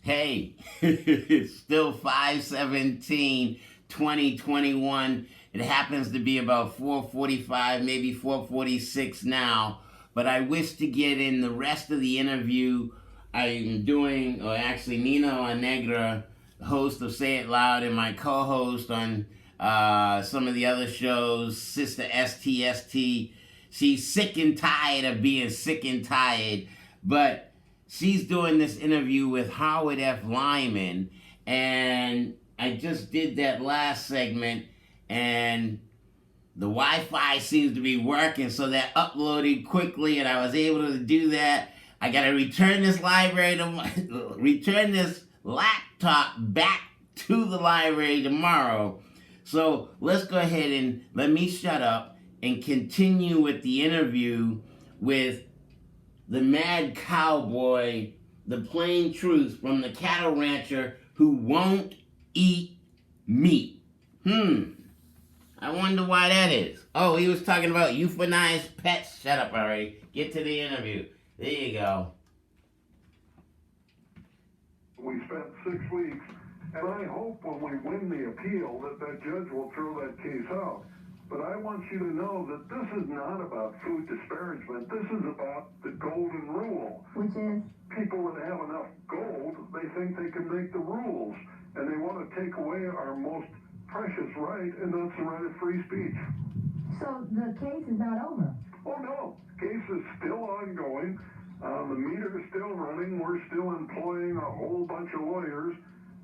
Hey, it's still 5/17/2021. It happens to be about 4:45, maybe 4:46 now. But I wish to get in the rest of the interview I'm doing, or actually Nina Negra, host of Say It Loud, and my co-host on some of the other shows, Sister STST. She's sick and tired of being sick and tired, but she's doing this interview with Howard F. Lyman, and I just did that last segment, and the Wi-Fi seems to be working, so that uploaded quickly, and I was able to do that. I gotta return this return this laptop back to the library tomorrow. So let's go ahead and let me shut up and continue with the interview with the mad cowboy, the plain truth from the cattle rancher who won't eat meat. I wonder why that is. Oh, he was talking about euthanized pets. Shut up already. Get to the interview. There you go. We spent 6 weeks, and I hope when we win the appeal that judge will throw that case out. But I want you to know that this is not about food disparagement. This is about the golden rule. Which is? People that have enough gold, they think they can make the rules. And they want to take away our most precious right, and that's the right of free speech. So the case is not over? Oh, no. The case is still ongoing. The meter is still running. We're still employing a whole bunch of lawyers.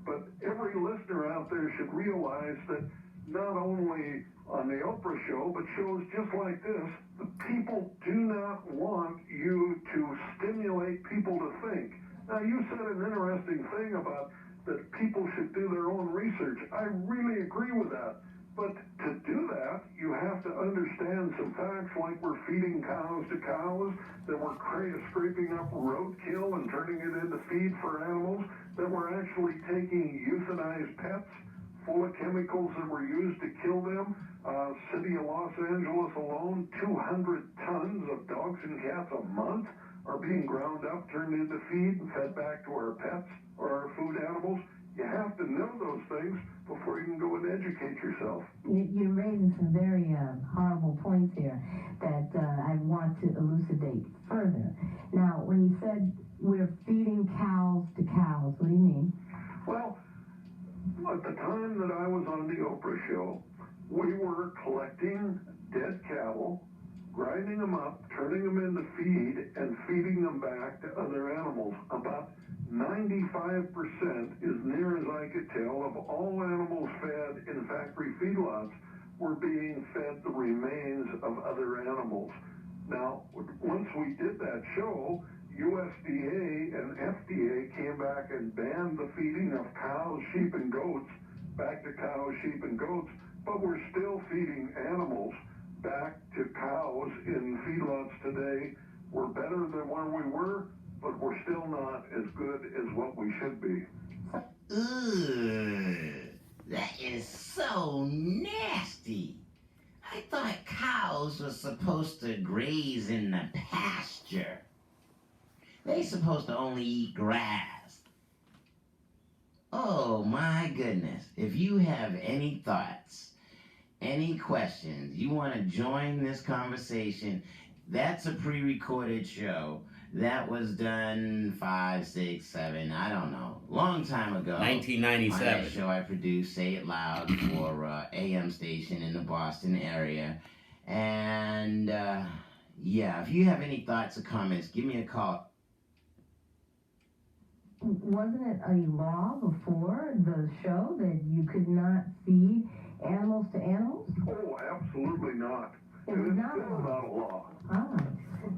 But every listener out there should realize that not only on the Oprah show, but shows just like this, the people do not want you to stimulate people to think. Now, you said an interesting thing about that people should do their own research. I really agree with that. But to do that, you have to understand some facts, like we're feeding cows to cows, that we're scraping up roadkill and turning it into feed for animals, that we're actually taking euthanized pets full of chemicals that were used to kill them. City of Los Angeles alone, 200 tons of dogs and cats a month are being ground up, turned into feed, and fed back to our pets or our food animals. You have to know those things before you can go and educate yourself. You're raising some very horrible points here that I want to elucidate further. Now, when you said we're feeding cows to cows, what do you mean? Well, at the time that I was on the Oprah show, we were collecting dead cattle, grinding them up, turning them into feed, and feeding them back to other animals. About 95%, as near as I could tell, of all animals fed in factory feedlots were being fed the remains of other animals. Now, once we did that show, USDA and FDA came back and banned the feeding of cows, sheep, and goats back to cows, sheep, and goats, but we're still feeding animals back to cows in feedlots today. We're better than where we were, but we're still not as good as what we should be. Ugh, that is so nasty. I thought cows were supposed to graze in the pasture. They're supposed to only eat grass. Oh my goodness. If you have any thoughts, any questions, you want to join this conversation, that's a pre-recorded show. That was done 5, 6, 7, I don't know, long time ago. 1997. On that show I produced, Say It Loud, for AM station in the Boston area. And yeah, if you have any thoughts or comments, give me a call. Wasn't it a law before the show that you could not feed animals to animals? Oh, absolutely not. It was not still not a law. Ah,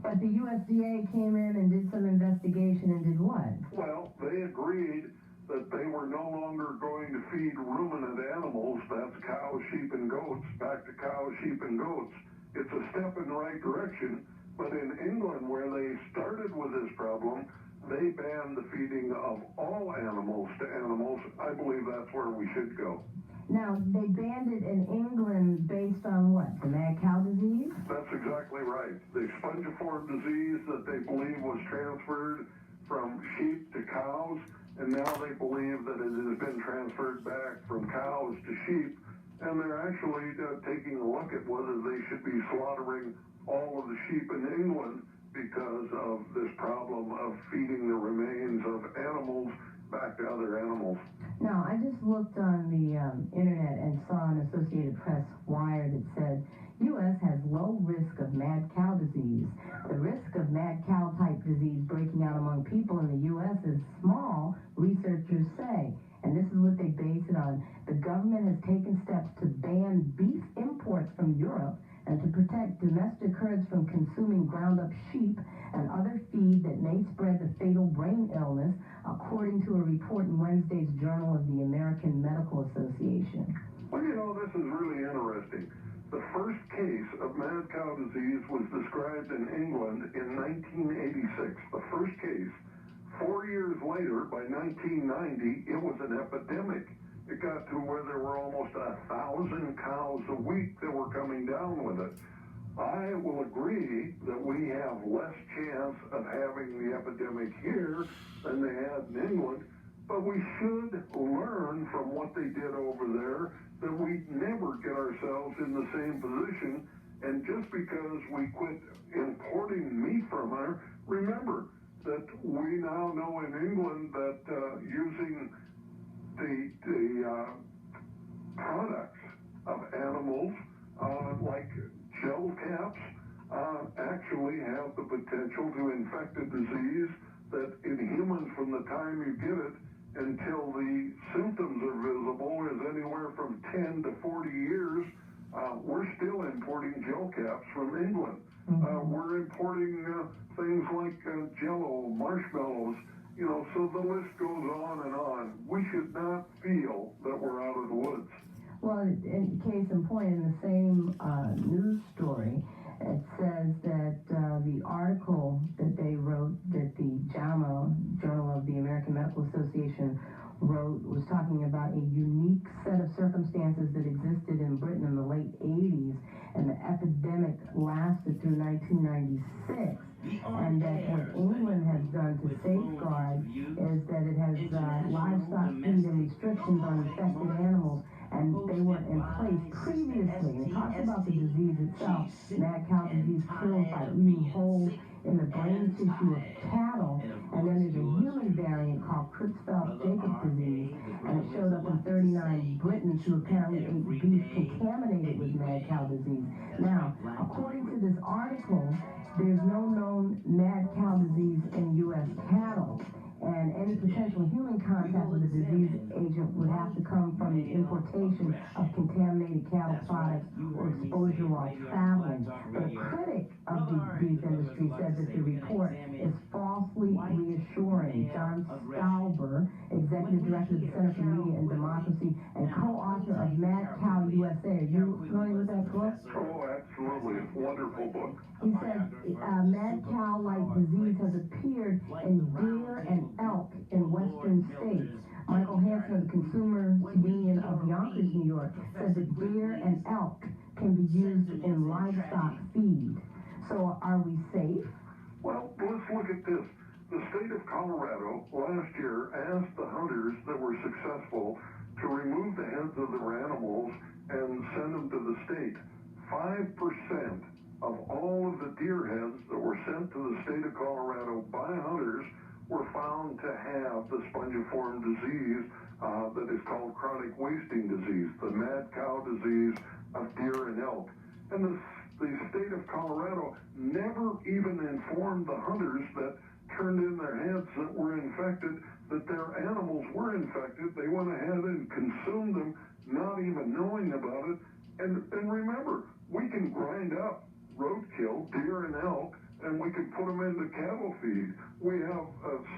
but the USDA came in and did some investigation and did what? Well, they agreed that they were no longer going to feed ruminant animals, that's cows, sheep, and goats, back to cows, sheep, and goats. It's a step in the right direction, but in England, where they started with this problem, they banned the feeding of all animals to animals. I believe that's where we should go. Now, they banned it in England based on what? The mad cow disease? That's exactly right. The spongiform disease that they believe was transferred from sheep to cows, and and now they believe that it has been transferred back from cows to sheep, and they're actually taking a look at whether they should be slaughtering all of the sheep in England because of this problem of feeding the remains of animals back to other animals. Now, I just looked on the internet and saw an Associated Press wire that said, U.S. has low risk of mad cow disease. The risk of mad cow type disease breaking out among people in the U.S. is small, researchers say. And this is what they base it on. The government has taken steps to ban beef imports from Europe and to protect domestic herds from consuming ground-up sheep and other feed that may spread the fatal brain illness, according to a report in Wednesday's Journal of the American Medical Association. Well, you know, this is really interesting. The first case of mad cow disease was described in England in 1986. The first case. 4 years later, by 1990, it was an epidemic. It got to where there were almost 1,000 cows a week that were coming down with it. I will agree that we have less chance of having the epidemic here than they had in England, but we should learn from what they did over there, that we never get ourselves in the same position. And just because we quit importing meat from her, remember that we now know in England that using the products of animals like gel caps actually have the potential to infect a disease that in humans from the time you get it until the symptoms are visible is anywhere from 10 to 40 years. We're still importing gel caps from England. We're importing things like Jell-O, marshmallows, you know, so the list goes on and on. We should not feel that we're out of the woods. Well, in case in point, in the same news story, it says that the article that they wrote, that the JAMA, Journal of the American Medical Association, wrote, was talking about a unique set of circumstances that existed in Britain in the late 80s, and the epidemic lasted through 1996. And that what England has done to safeguard is that it has livestock feed and restrictions on infected animals, and they were in place previously. And it talks about the disease itself. Mad cow disease kills by eating holes in the brain tissue of cattle, and then there's a human variant called Creutzfeldt-Jakob disease, and it showed up in 39 Britons who apparently ate beef contaminated with mad cow disease. Now, according to this article, there's no known mad cow disease in U.S. cattle, and any potential human contact with the disease agent would have to come from the importation of contaminated cattle products or exposure while traveling. But a critic of the beef industry says that the report is falsely reassuring. John Stauber, Executive Director of the Center for Media and Democracy and co-author of Mad Cow USA. Are you familiar with that book? Oh, absolutely. It's a wonderful book. He said mad cow-like disease has appeared in deer and elk in western states. Michael Hansen of the Consumer Union of Yonkers, New York, says that deer and elk can be used in livestock feed. So are we safe? Well, let's look at this. The state of Colorado last year asked the hunters that were successful to remove the heads of their animals and send them to the state. 5% of all of the deer heads that were sent to the state of Colorado by hunters were found to have the spongiform disease that is called chronic wasting disease, the mad cow disease of deer and elk. And the state of Colorado never even informed the hunters that turned in their heads that were infected, that their animals were infected. They went ahead and consumed them, not even knowing about it. And remember, we can grind up roadkill, deer and elk, and we can put them into cattle feed. We have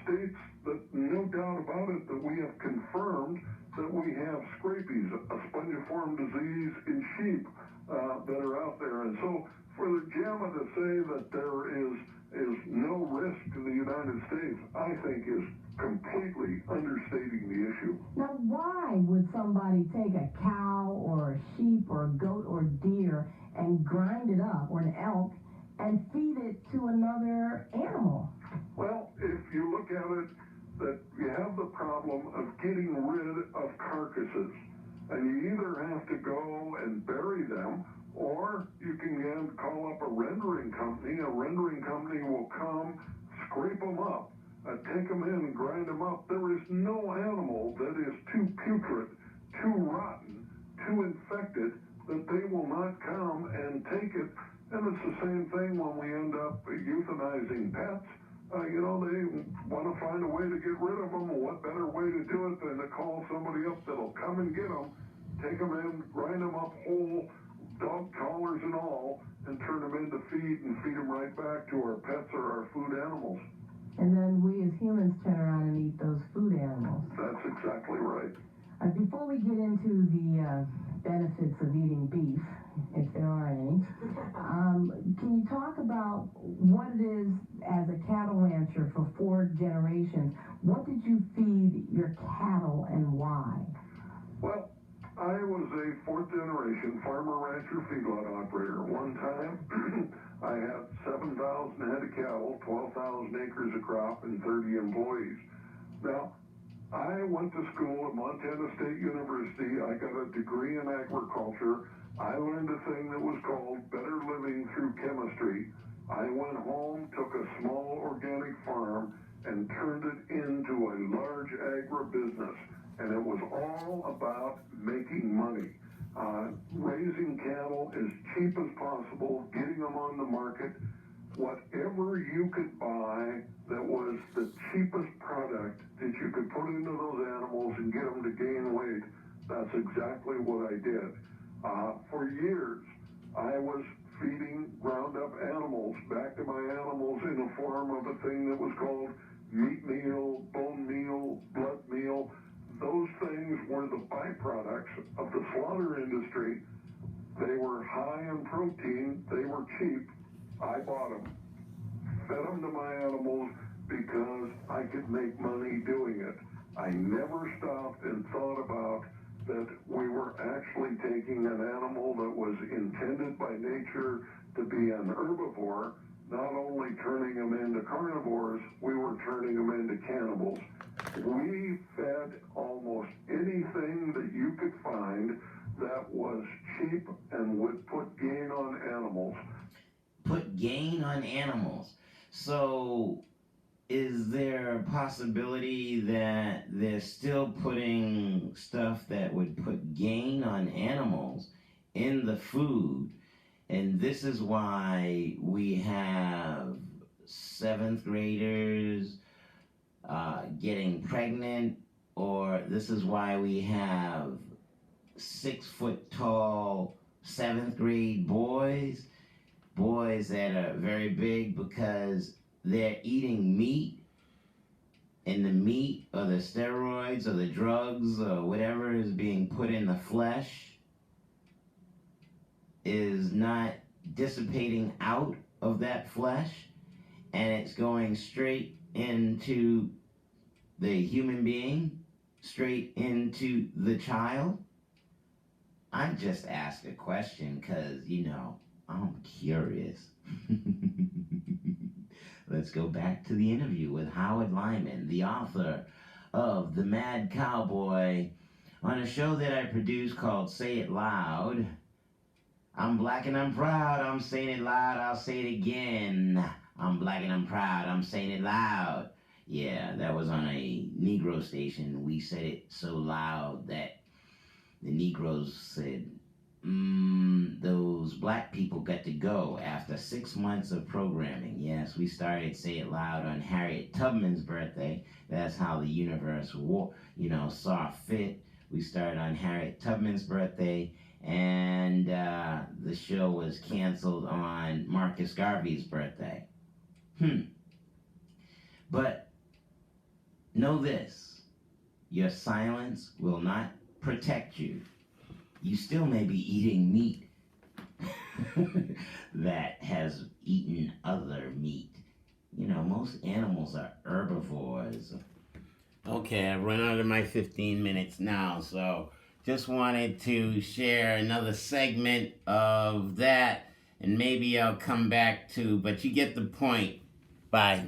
states that, no doubt about it, that we have confirmed that we have scabies, a spongiform disease in sheep that are out there. And so for the JAMA to say that there is no risk to the United States, I think is completely understating the issue. Now, why would somebody take a cow or a sheep or a goat or deer and grind it up, or an elk, and feed it to another animal? Well, if you look at it, that you have the problem of getting rid of carcasses. And you either have to go and bury them, or you can call up a rendering company. A rendering company will come, scrape them up, take them in, grind them up. There is no animal that is too putrid, too rotten, too infected that they will not come and take it. And it's the same thing when we end up euthanizing pets. They want to find a way to get rid of them. What better way to do it than to call somebody up that'll come and get them, take them in, grind them up whole, dog collars and all, and turn them into feed and feed them right back to our pets or our food animals. And then we as humans turn around and eat those food animals. That's exactly right. Before we get into the benefits of eating beef, if there are any, can you talk about what it is as a cattle rancher for 4 generations? What did you feed your cattle and why? Well, I was a 4th generation farmer rancher feedlot operator. One time I had 7,000 head of cattle, 12,000 acres of crop, and 30 employees. Now, I went to school at Montana State University. I got a degree in agriculture. I learned a thing that was called better living through chemistry. I went home, took a small organic farm, and turned it into a large agribusiness. And it was all about making money. Raising cattle as cheap as possible, getting them on the market. Whatever you could buy that was the cheapest product that you could put into those animals and get them to gain weight, that's exactly what I did. For years, I was feeding ground up animals back to my animals in the form of a thing that was called meat meal, bone meal, blood meal. Those things were the byproducts of the slaughter industry. They were high in protein, they were cheap. I bought them, fed them to my animals because I could make money doing it. I never stopped and thought about that we were actually taking an animal that was intended by nature to be an herbivore, not only turning them into carnivores, we were turning them into cannibals. We fed almost anything that you could find that was cheap and would put gain on animals. Put gain on animals. So is there a possibility that they're still putting stuff that would put gain on animals in the food? And this is why we have 7th graders getting pregnant, or this is why we have 6-foot-tall 7th grade boys that are very big because they're eating meat, and the meat or the steroids or the drugs or whatever is being put in the flesh is not dissipating out of that flesh, and it's going straight into the human being, straight into the child. I just asked a question because, I'm curious. Let's go back to the interview with Howard Lyman, the author of The Mad Cowboy, on a show that I produced called Say It Loud. I'm black and I'm proud, I'm saying it loud, I'll say it again. I'm black and I'm proud, I'm saying it loud. Yeah, that was on a Negro station. We said it so loud that the Negroes said, those black people got to go after 6 months of programming. Yes, we started Say It Loud on Harriet Tubman's birthday. That's how the universe, saw fit. We started on Harriet Tubman's birthday, and the show was canceled on Marcus Garvey's birthday. But know this, your silence will not protect you. You still may be eating meat that has eaten other meat. Most animals are herbivores. Okay, I've run out of my 15 minutes now, so just wanted to share another segment of that, and maybe I'll come back to, but you get the point. Bye.